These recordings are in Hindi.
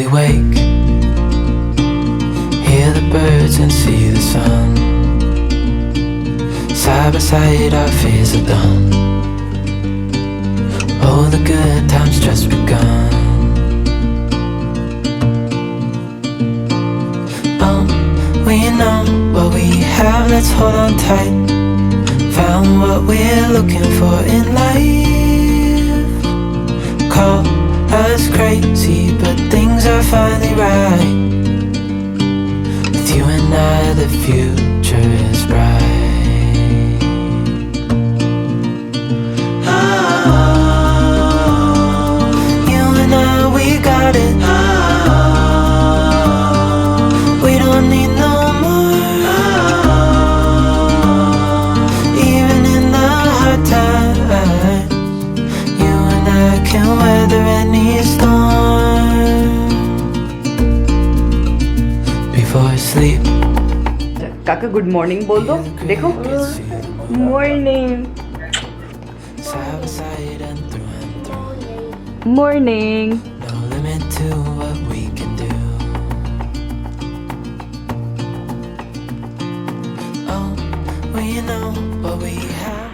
we wake, hear the birds and see the sun. Side by side our fears are done. Oh, the good times just begun. We know what we have, let's hold on tight. Found what we're looking for in life. Call us crazy, but things are finally right. With you and I, the future is bright. Oh, you and I, we got it. We don't need no more. Even in the hard times, you and I can weather any storm. Before I sleep, काका गुड मॉर्निंग बोल दो. देखो morning side by side and through. Morning. No limit to what we can do. Oh, we know what we have.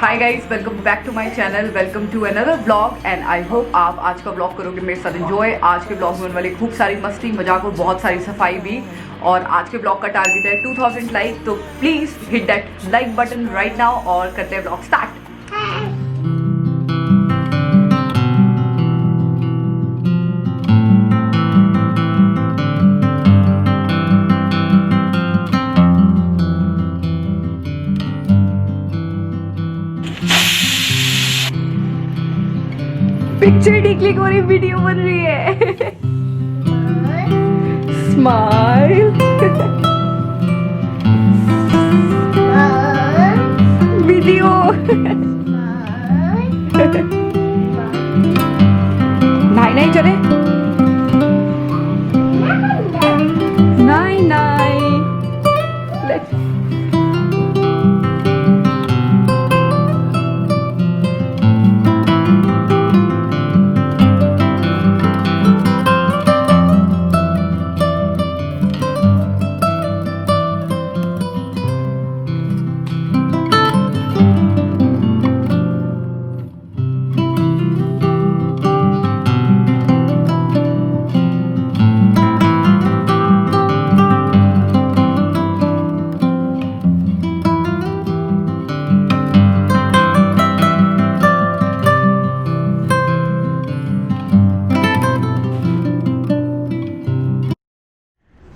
Hi guys, welcome back to my channel. Welcome to another vlog and I hope आप आज का व्लॉग करोगे मेरे साथ एंजॉय. आज के व्लॉग में होने वाली खूब सारी मस्ती, मजाक और बहुत सारी सफाई भी. और आज के व्लॉग का टारगेट है 2000 लाइक. तो please hit that like button right now और करते हैं व्लॉग स्टार्ट. पिक्चर टिकली हो रही, वीडियो बन रही है. स्माइल. वीडियो. नहीं नहीं चले. नहीं नहीं. Let's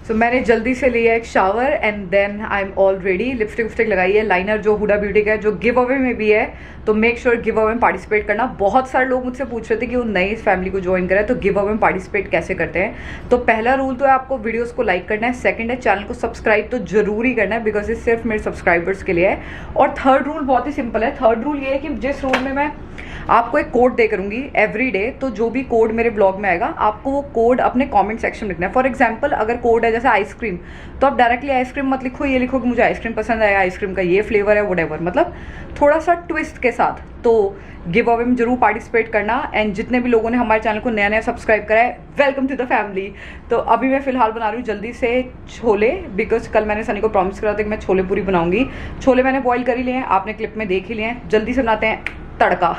तो मैंने जल्दी से लिया एक shower and then I am all ready. Lipstick विपस्टिक लगाई है. लाइनर जो हुडा ब्यूटी का है, जो गिव अवे में भी है, तो मेक श्योर गिव अवे में पार्टिसिपेट करना. बहुत सारे लोग मुझसे पूछ रहे थे कि वो नई इस फैमिली को ज्वाइन करें तो गिव अवे में पार्टिसिपेट कैसे करते हैं. तो पहला रूल तो है आपको वीडियोस को लाइक करना है. सेकंड है चैनल को सब्सक्राइब तो जरूरी करना है बिकॉज ये सिर्फ मेरे सब्सक्राइबर्स के लिए है. और थर्ड रूल बहुत ही सिंपल है. थर्ड रूल ये है कि जिस रूल में मैं आपको एक कोड दे करूँगी एवरी डे, तो जो भी कोड मेरे ब्लॉग में आएगा आपको वो कोड अपने कमेंट सेक्शन में लिखना है. फॉर एग्जांपल अगर कोड है जैसे आइसक्रीम, तो आप डायरेक्टली आइसक्रीम मत लिखो, ये लिखो कि मुझे आइसक्रीम पसंद आया, आइसक्रीम का ये फ्लेवर है, व्हाटएवर. मतलब थोड़ा सा ट्विस्ट के साथ. तो गिव अवे में जरूर पार्टिसिपेट करना. एंड जितने भी लोगों ने हमारे चैनल को नया नया सब्सक्राइब करा है, वेलकम टू द फैमिली. तो अभी मैं फिलहाल बना रही हूँ जल्दी से छोले, बिकॉज कल मैंने सनी को प्रॉमिस करा था कि मैं छोले पूरी बनाऊंगी. छोले मैंने बॉईल कर ही लिए हैं, आपने क्लिप में देख ही लिए हैं. जल्दी से बनाते हैं तड़का.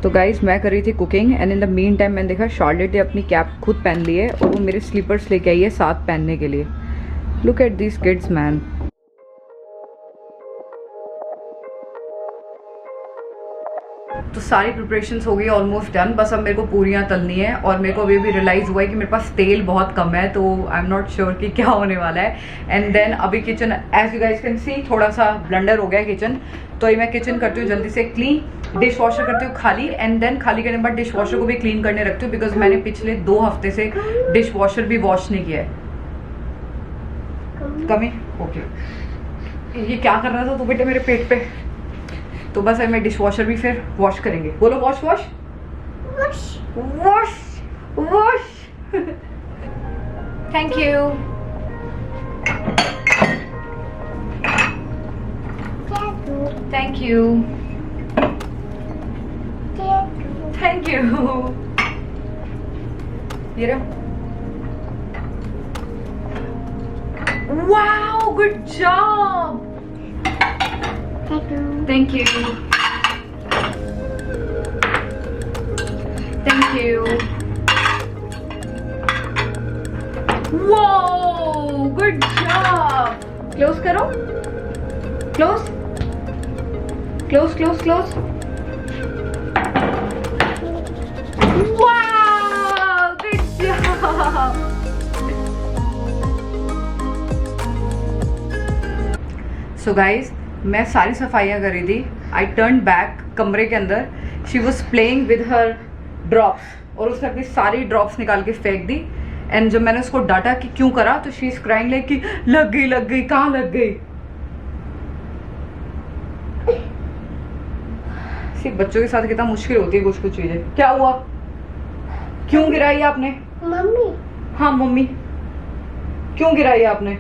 तो गाइज मैं कर रही थी cooking and in the mean time मैंने देखा शार्लेट ने अपनी कैप खुद पहन ली है और वो मेरे स्लीपर्स लेके आई है साथ पहनने के लिए. Look at these kids man. तो सारी प्रिपरेशंस हो गई ऑलमोस्ट डन. बस अब मेरे को पूरियाँ तलनी है और मेरे को अभी भी रियलाइज़ हुआ है कि मेरे पास तेल बहुत कम है, तो आई एम नॉट श्योर कि क्या होने वाला है. एंड देन अभी kitchen as you guys can see थोड़ा सा ब्लंडर हो गया है किचन. तो ये मैं किचन करती हूँ जल्दी से क्लीन, डिश वॉशर करती हूँ खाली एंड देन खाली करने के बाद डिश वॉशर को भी क्लीन करने रखती हूँ बिकॉज मैंने पिछले 2 हफ्ते से डिश वॉशर भी वॉश नहीं किया है. कमी ओके. ये क्या कर रहा था तो बेटे मेरे पेट पे. तो बस अब मैं डिश वॉशर भी फिर वॉश करेंगे. बोलो wash wash wash wash. Thank you. Thank you. Thank you. ये रहा. Wow good job. Thank you. Thank you. Whoa! Good job. Close करो. Close. Close, close, close. Wow! Good job. So guys, मैं सारी सफाइयाँ कर रही थी. आई टर्न बैक कमरे के अंदर. She was playing with her drops और उसने अपनी सारी ड्रॉप्स निकाल के फेंक दी. एंड जब मैंने उसको डांटा कि क्यों करा तो शी इज क्राइंग लाइक कि लग गई कहाँ लग गई. सिर्फ बच्चों के साथ कितना मुश्किल होती है कुछ चीजें. क्या हुआ? क्यों गिराई आपने? मम्मी. हाँ मम्मी. क्यों गिराई आपने?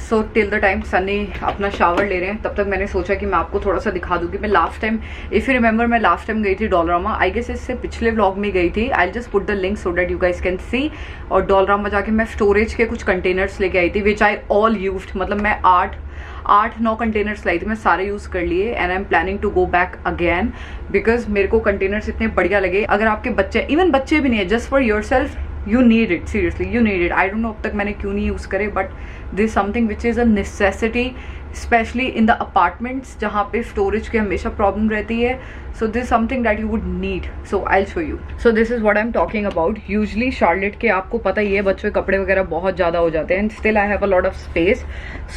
So till the time Sunny अपना शावर ले रहे हैं तब तक मैंने सोचा कि मैं आपको थोड़ा सा दिखा दूँ कि मैं last time if you remember मैं लास्ट टाइम गई थी डॉलरामा. आई गेस इससे पिछले व्लॉग में गई थी. आई just put the link so that you guys can see. और डॉलरामा जाके मैं स्टोरेज के कुछ कंटेनर्स लेके आई थी विच आई ऑल यूज्ड. मतलब मैं 8-9 कंटेनर्स लाई थी. मैं सारे यूज़ कर लिए and I am planning to go back again because मेरे को कंटेनर्स इतने बढ़िया लगे. अगर आपके बच्चे इवन बच्चे भी नहीं है just for your self you need it. Seriously you need it. I don't know अब तक मैंने क्यों नहीं यूज़ करे but this something which is a necessity specially in the apartments जहाँ पे स्टोरेज की हमेशा प्रॉब्लम रहती है. So this something that you would need. So I show you. So this is what I am talking about. Usually Charlotte के आपको पता ही है बच्चों के कपड़े वगैरह बहुत ज़्यादा हो जाते हैं and still I have a lot of space.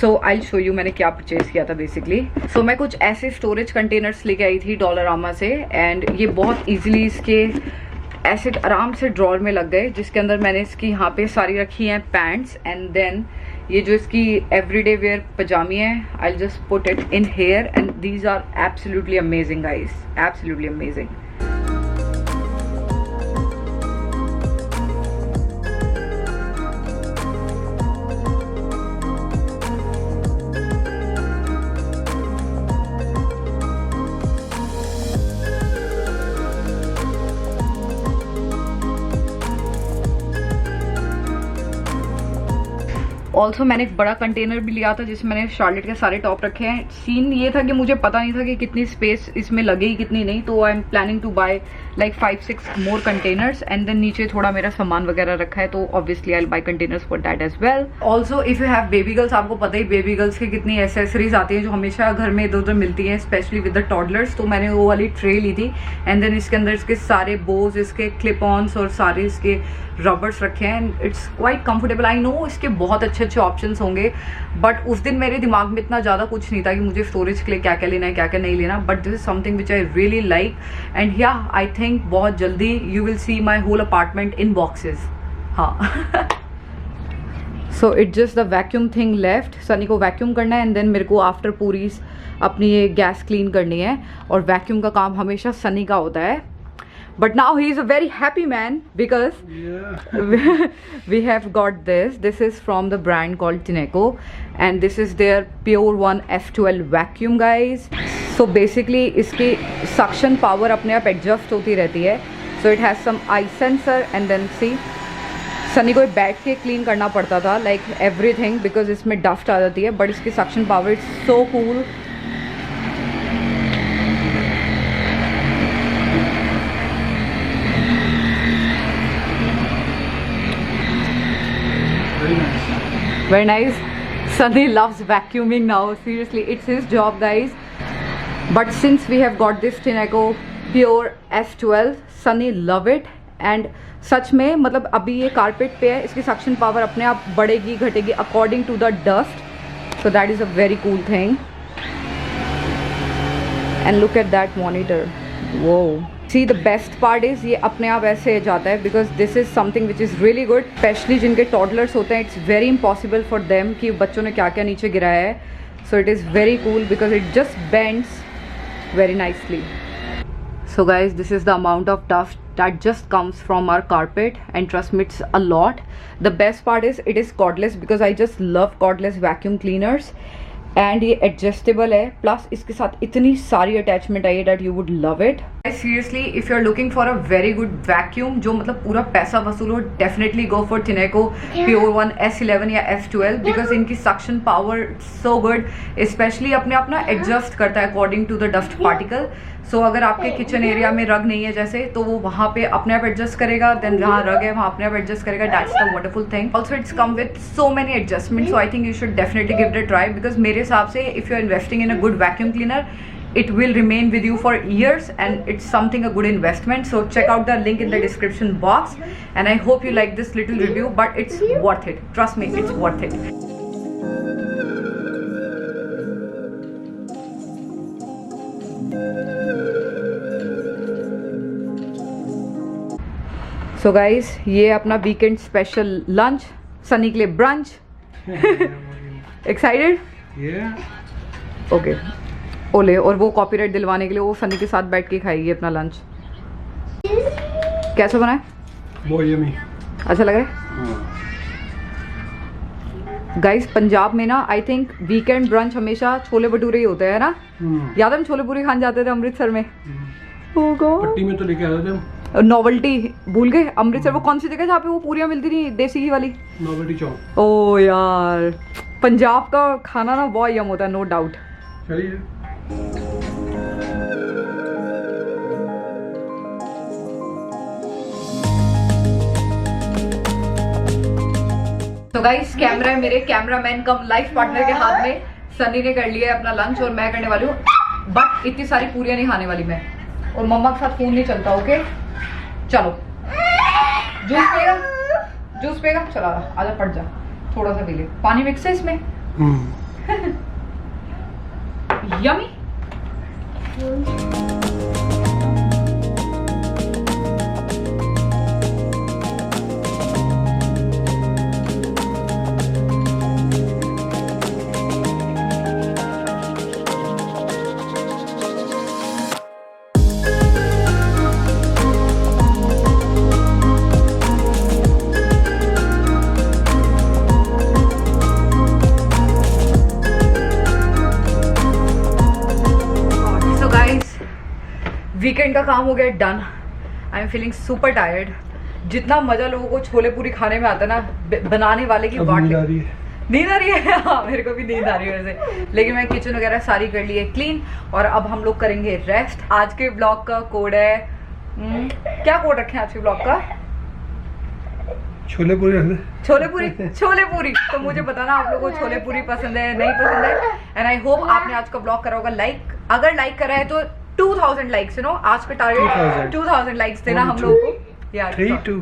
So I show you मैंने क्या परचेज किया था बेसिकली. सो मैं कुछ ऐसे स्टोरेज कंटेनर्स लेके आई थी डॉलरामा से एंड ये बहुत ईजिली इसके ऐसे आराम से ड्रॉर में लग गए जिसके अंदर मैंने इसकी यहाँ पे सारी रखी हैं पैंट्स एंड देन ये जो इसकी एवरीडे वेयर पजामी है I just put it in here and these are absolutely amazing guys. Absolutely amazing. Also मैंने एक बड़ा कंटेनर भी लिया था जिसमें मैंने शार्लेट के सारे टॉप रखे हैं. सीन ये था कि मुझे पता नहीं था कि कितनी स्पेस इसमें लगेगी कितनी नहीं. तो I am planning to buy like 5-6 more containers and then नीचे थोड़ा मेरा सामान वगैरह रखा है तो obviously I will buy containers for that as well. Also if you have baby girls आपको पता ही बेबी गर्ल्स की कितनी एसेसरीज आती हैं जो हमेशा घर में इधर उधर मिलती हैं स्पेशली विद द टॉडलर्स. तो मैंने वो वाली ट्रे ली थी एंड देन इसके अंदर इसके सारे बोज इसके क्लिप ऑन्स और सारे इसके रबर्स रखे हैं and it's quite comfortable. I know इसके बहुत अच्छे ऑप्शंस होंगे बट उस दिन मेरे दिमाग में इतना ज़्यादा कुछ नहीं था कि मुझे स्टोरेज के लिए क्या क्या लेना है क्या क्या नहीं लेना. But this is something which I really like and yeah I think बहुत जल्दी you will see my whole apartment in boxes. हाँ. So it just the vacuum thing left. Sunny को वैक्यूम करना है एंड देन मेरे को आफ्टर पूरी अपनी ये गैस क्लीन करनी है और वैक्यूम का काम हमेशा सनी का होता है. But now he is a very happy man because we have got this. This is from the brand called Tineco and this is their Pure One F12 vacuum guys. So basically इसकी suction power अपने आप adjust होती रहती है. So it has some eye sensor and then see Sunny को बैठ के क्लीन करना पड़ता था like everything because इसमें डस्ट आ जाती है but इसकी suction power is so cool. Very nice. Sunny loves vacuuming now. Seriously, it's his job, guys. But since we have got this Tineco Pure S12, Sunny love it. And सच में मतलब अभी ये कारपेट पे है, इसकी सक्शन पावर अपने आप बढ़ेगी घटेगी according to the dust. So that is a very cool thing. And look at that monitor. Whoa. See, the best part is ये अपने आप ऐसे जाता है because this is something which is really good. Especially जिनके toddlers होते हैं, it's very impossible for them कि बच्चों ने क्या क्या नीचे गिराया है. So it is very cool because it just bends very nicely. So guys, this is the amount of dust that just comes from our carpet, and trust me, it's a lot. The best part is it is cordless because I just love cordless vacuum cleaners. And ये एडजस्टेबल है, प्लस इसके साथ इतनी सारी अटैचमेंट आई है that you would love it. Seriously, if you are looking for a very good vacuum जो मतलब पूरा पैसा वसूल हो, definitely go for Tineco Pure One S11 या S12 बिकॉज इनकी suction power so good. Specially अपने आप ना एडजस्ट करता है according to the dust particle. So अगर आपके किचन एरिया में रग नहीं है जैसे, तो वो वहाँ पे अपने आप एडजस्ट करेगा. देन जहाँ रग है वहाँ अपने आप एडजस्ट करेगा. That's the wonderful thing. Also it's come with so many adjustment. So I think you should definitely give it a try because मेरे हिसाब से if you are investing in a good vacuum cleaner, it will remain with you for years and it's something a good investment. So check out the link in the description box and I hope you like this little review, but it's worth it. Trust me, it's worth it. So guys, ये अपना weekend special lunch, सनी के लिए brunch. Excited? Yeah. Okay. ओले, और वो कॉपीराइट दिलवाने के लिए वो सनी के साथ बैठ के खाएगी अपना लंच. कैसा बना है? बहुत यम्मी. अच्छा लग रहा है? गाइस, पंजाब में ना आई थिंक वीकेंड ब्रंच हमेशा छोले भटूरे ही होते हैं ना. याद है हम छोले पूरी खाने जाते थे अमृतसर में. पट्टी में तो लेके आते थे हम. नॉवेल्टी भूल गए. अमृतसर वो कौन सी जगह जहाँ पे वो पूरियाँ मिलती थी देसी घी वाली? नॉवेल्टी चौक. ओ यार, पंजाब का खाना ना बहुत यम होता है, नो डाउट. चलिए. तो गाइस, कैमरा है मेरे कैमरामैन कम लाइफ पार्टनर के हाथ में. सनी ने कर लिया है अपना लंच और मैं करने वाली हूँ, बट इतनी सारी पूरियां नहीं खाने वाली मैं. और मम्मा के साथ फोन नहीं चलता. ओके चलो, जूस पिएगा? जूस पिएगा? चला आजा, पड़ जा, थोड़ा सा पी ले. पानी मिक्स है इसमें. यमी. वीकेंड का काम हो गया done. I am feeling super tired. जितना मजा लोगों को छोले पूरी खाने में आता है ना, बनाने वाले की बात. नींद आ रही है. हाँ, मेरे को भी नींद आ रही है वैसे. लेकिन मैं किचन वगैरह सारी कर ली है क्लीन और अब हम लोग करेंगे रेस्ट. आज के ब्लॉग का कोड है, क्या कोड रखें आज के ब्लॉग का? छोले पूरी. छोले पूरी. छोले पूरी. तो मुझे बताना आप लोगों को छोले पूरी पसंद है नहीं पसंद है. एंड आई होप आपने आज का ब्लॉग करा होगा लाइक. अगर लाइक करा है तो 2000 लाइक्स, यू नो, आज का टारगेट 2000 लाइक्स देना हम लोगों को यार. 3-2.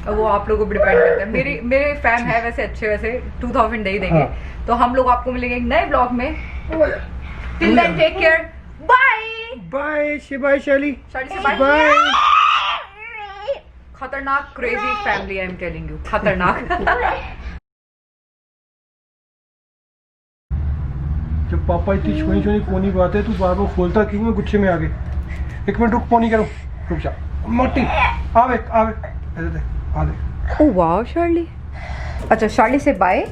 वो आप लोगों को डिपेंड करता है. मेरे फैन है वैसे अच्छे, वैसे 2000 दे ही देंगे. तो हम लोग आपको मिलेंगे एक नए ब्लॉग में. Till then take care. Bye bye. शिबाई शैली. बाय. खतरनाक crazy family, I am telling you, खतरनाक. जब पापा इतनी छोटी छोटी पोनी बात है, तू बार बार खोलता क्यों है गुच्छे में आगे? एक मिनट रुक, पोनी करो, रुक जा. मोटी आवे आवे, ऐसे देख, आ दे. Oh wow शार्ली. अच्छा शार्ली से बाय.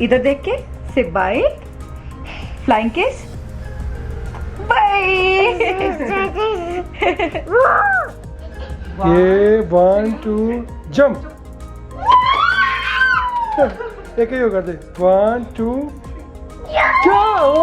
इधर देख के से बाय. Flying kiss. बाय. ये 1 2 जंप. एक ही हो कर दे. 1 2 जाओ.